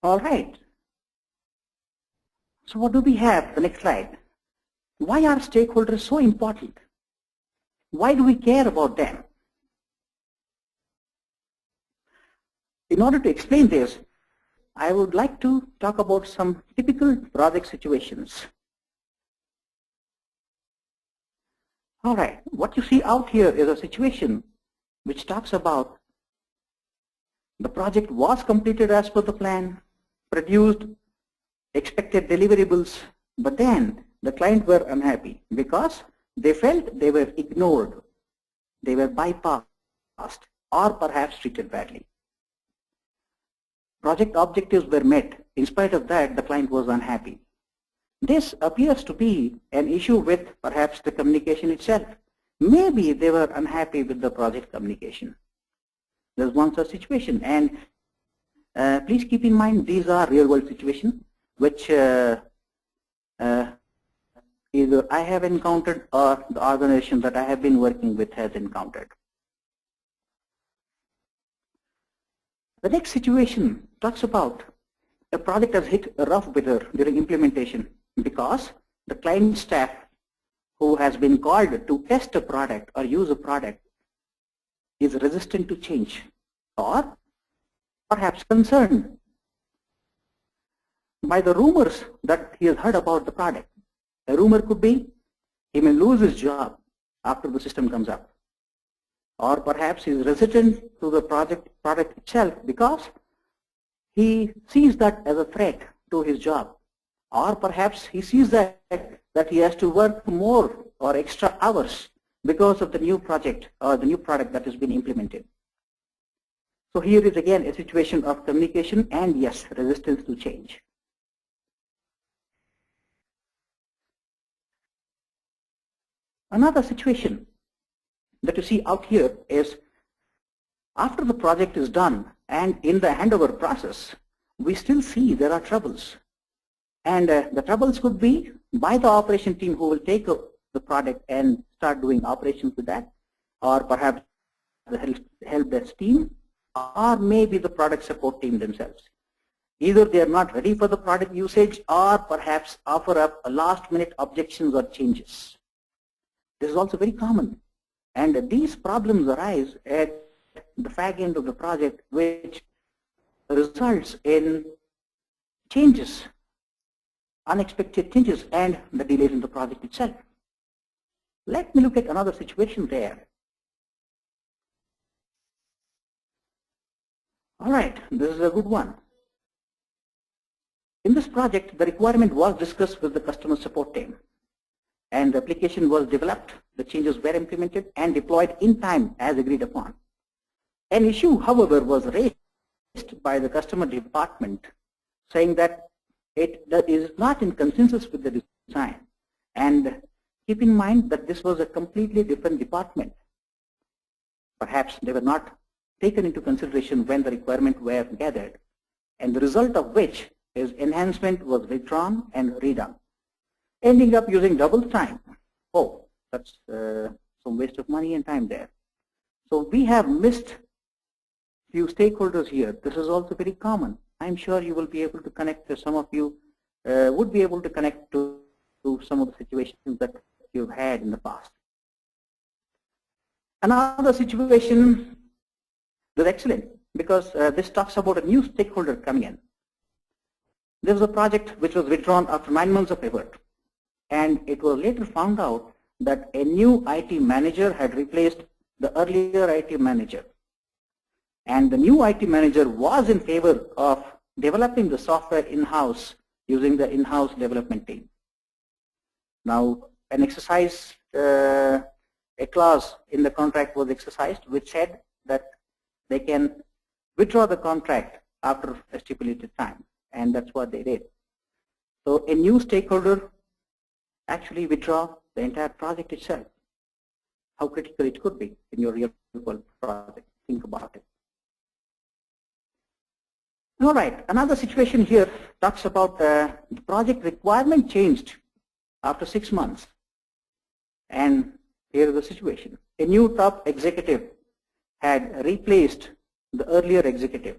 All right. So what do we have? The next slide. Why are stakeholders so important? Why do we care about them? In order to explain this, I would like to talk about some typical project situations. All right, what you see out here is a situation which talks about the project was completed as per the plan, produced expected deliverables, but then the client were unhappy because they felt they were ignored, they were bypassed, or perhaps treated badly. Project objectives were met. In spite of that, the client was unhappy. This appears to be an issue with perhaps the communication itself. Maybe they were unhappy with the project communication. There's one such situation, and please keep in mind these are real-world situations which either I have encountered or the organization that I have been working with has encountered. The next situation talks about a project has hit a rough weather during implementation because the client staff who has been called to test a product or use a product is resistant to change or perhaps concerned by the rumors that he has heard about the product. A rumor could be he may lose his job after the system comes up, or perhaps he is resistant to the product itself because he sees that as a threat to his job, or perhaps he sees that he has to work more or extra hours because of the new project or the new product that has been implemented. So here is again a situation of communication and yes, resistance to change. Another situation that you see out here is after the project is done and in the handover process, we still see there are troubles. And the troubles could be by the operation team who will take the product and start doing operations with that, or perhaps the help desk team, or maybe the product support team themselves. Either they are not ready for the product usage or perhaps offer up a last-minute objections or changes. This is also very common. And these problems arise at the fag end of the project, which results in changes, unexpected changes, and the delays in the project itself. Let me look at another situation there. All right, this is a good one. In this project, the requirement was discussed with the customer support team, and the application was developed, the changes were implemented and deployed in time as agreed upon. An issue, however, was raised by the customer department saying that it is not in consensus with the design. And keep in mind that this was a completely different department. Perhaps they were not taken into consideration when the requirements were gathered, and the result of which is enhancement was withdrawn and redone, ending up using double time. Oh, that's some waste of money and time there. So we have missed few stakeholders here. This is also very common. I'm sure you will be able to connect, some of you would be able to connect to some of the situations that you've had in the past. Another situation is excellent because this talks about a new stakeholder coming in. There was a project which was withdrawn after 9 months of effort, and it was later found out that a new IT manager had replaced the earlier IT manager. And the new IT manager was in favor of developing the software in-house using the in-house development team. Now, an exercise, a clause in the contract was exercised which said that they can withdraw the contract after a stipulated time, and that's what they did. So a new stakeholder actually withdraw the entire project itself. How critical it could be in your real-world project. Think about it. All right, another situation here talks about the project requirement changed after 6 months. And here is the situation. A new top executive had replaced the earlier executive.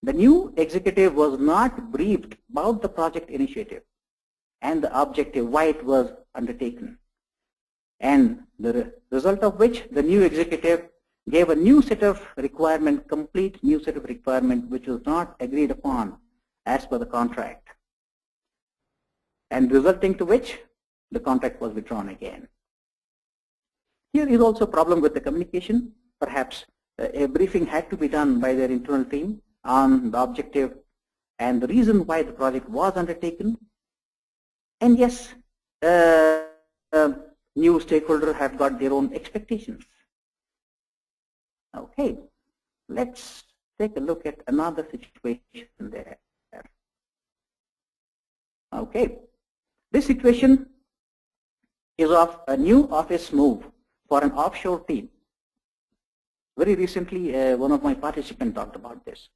The new executive was not briefed about the project initiative and the objective, why it was undertaken. And the result of which the new executive gave a new set of requirement, complete new set of requirement, which was not agreed upon as per the contract. And resulting to which the contract was withdrawn again. Here is also a problem with the communication. Perhaps a briefing had to be done by their internal team on the objective and the reason why the project was undertaken. And yes, new stakeholders have got their own expectations. Okay, let's take a look at another situation there. Okay, this situation is of a new office move for an offshore team. Very recently, one of my participants talked about this.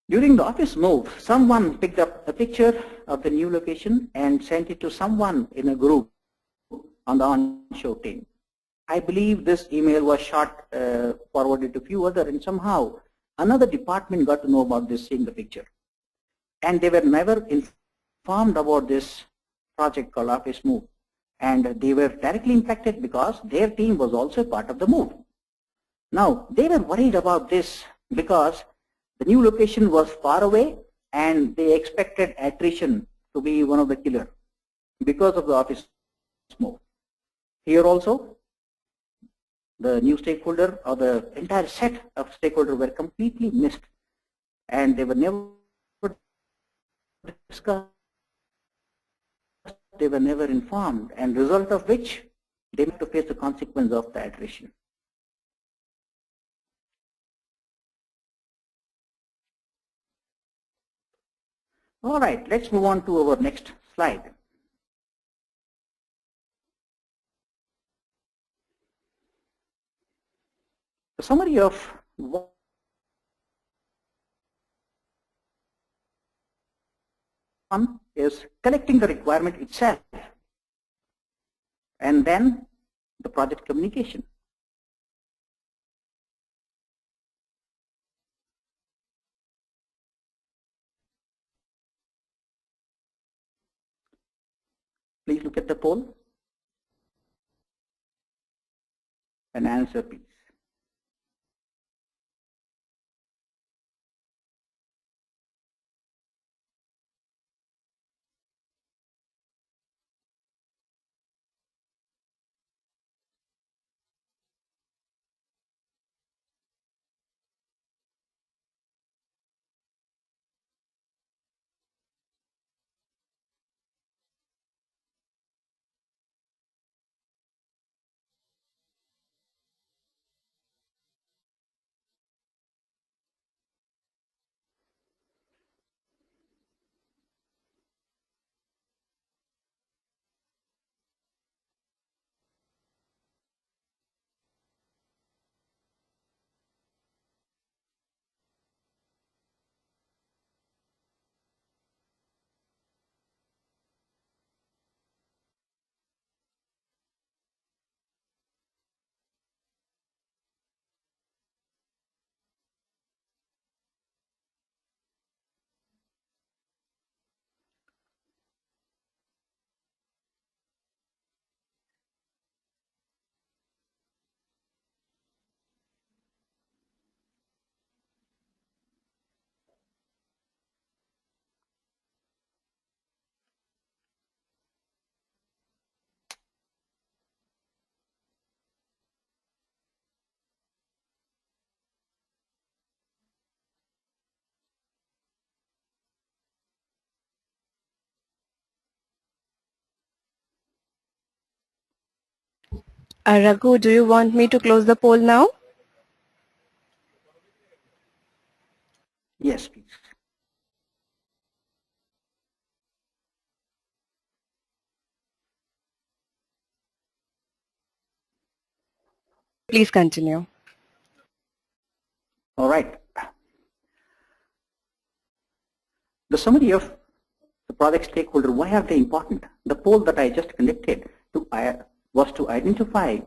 During the office move, someone picked up a picture of the new location and sent it to someone in a group on the onshore team. I believe this email was shot, forwarded to a few other, and somehow another department got to know about this, seeing the picture. And they were never informed about this project called Office Move. And they were directly impacted because their team was also part of the move. Now, they were worried about this because the new location was far away and they expected attrition to be one of the killers because of the office move. Here also, the new stakeholder or the entire set of stakeholders were completely missed and they were never discussed, they were never informed, and result of which they had to face the consequence of the attrition. All right, let's move on to our next slide. The summary of one is collecting the requirement itself and then the project communication. Please look at the poll and answer, please. Raghu, do you want me to close the poll now? Yes, please. Please continue. All right. The summary of the project stakeholder, why are they important? The poll that I just conducted was to identify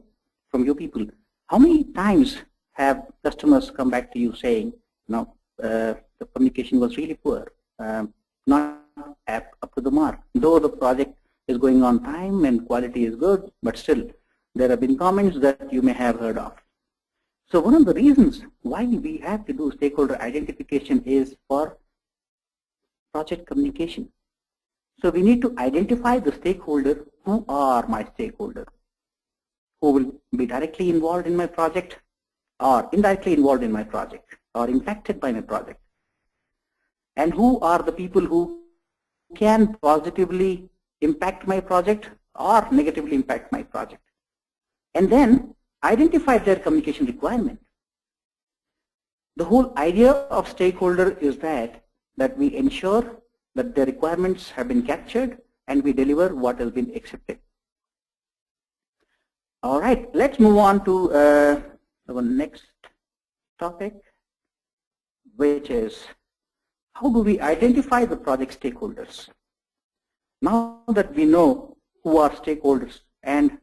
from you people, how many times have customers come back to you saying, the communication was really poor, not up to the mark. Though the project is going on time and quality is good, but still there have been comments that you may have heard of. So one of the reasons why we have to do stakeholder identification is for project communication. So we need to identify the stakeholder. Who are my stakeholder? Who will be directly involved in my project or indirectly involved in my project or impacted by my project? And who are the people who can positively impact my project or negatively impact my project? And then identify their communication requirement. The whole idea of stakeholder is that we ensure that the requirements have been captured and we deliver what has been accepted. All right, let's move on to our next topic, which is how do we identify the project stakeholders? Now that we know who are stakeholders and